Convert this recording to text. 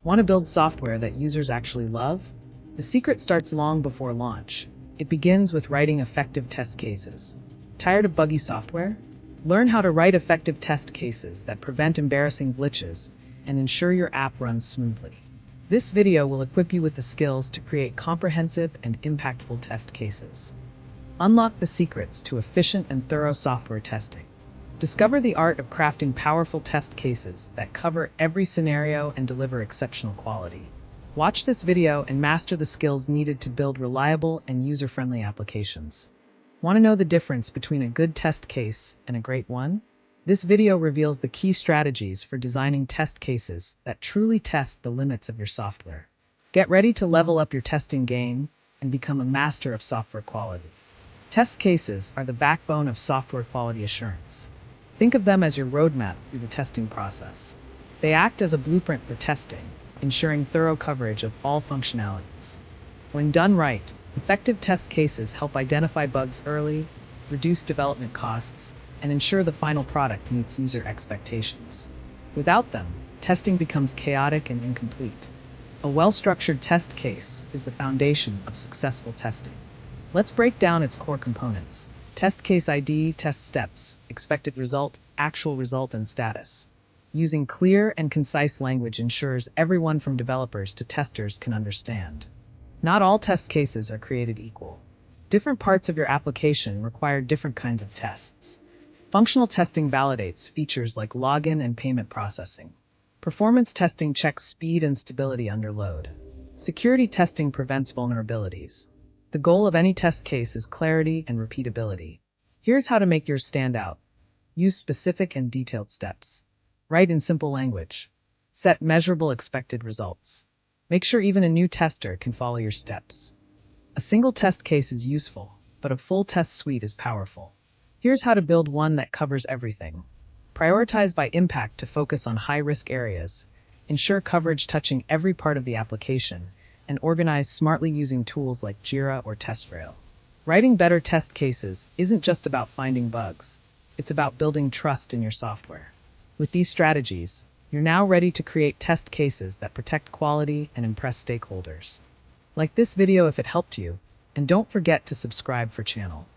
Want to build software that users actually love? The secret starts long before launch. It begins with writing effective test cases. Tired of buggy software? Learn how to write effective test cases that prevent embarrassing glitches and ensure your app runs smoothly. This video will equip you with the skills to create comprehensive and impactful test cases. Unlock the secrets to efficient and thorough software testing. Discover the art of crafting powerful test cases that cover every scenario and deliver exceptional quality. Watch this video and master the skills needed to build reliable and user-friendly applications. Want to know the difference between a good test case and a great one? This video reveals the key strategies for designing test cases that truly test the limits of your software. Get ready to level up your testing game and become a master of software quality. Test cases are the backbone of software quality assurance. Think of them as your roadmap through the testing process. They act as a blueprint for testing, ensuring thorough coverage of all functionalities. When done right, effective test cases help identify bugs early, reduce development costs, and ensure the final product meets user expectations. Without them, testing becomes chaotic and incomplete. A well-structured test case is the foundation of successful testing. Let's break down its core components. Test case ID, test steps, expected result, actual result, and status. Using clear and concise language ensures everyone from developers to testers can understand. Not all test cases are created equal. Different parts of your application require different kinds of tests. Functional testing validates features like login and payment processing. Performance testing checks speed and stability under load. Security testing prevents vulnerabilities. The goal of any test case is clarity and repeatability. Here's how to make yours stand out. Use specific and detailed steps. Write in simple language. Set measurable expected results. Make sure even a new tester can follow your steps. A single test case is useful, but a full test suite is powerful. Here's how to build one that covers everything. Prioritize by impact to focus on high-risk areas. Ensure coverage touching every part of the application, and organize smartly using tools like Jira or TestRail. Writing better test cases isn't just about finding bugs. It's about building trust in your software. With these strategies, you're now ready to create test cases that protect quality and impress stakeholders. Like this video if it helped you, and don't forget to subscribe for channel.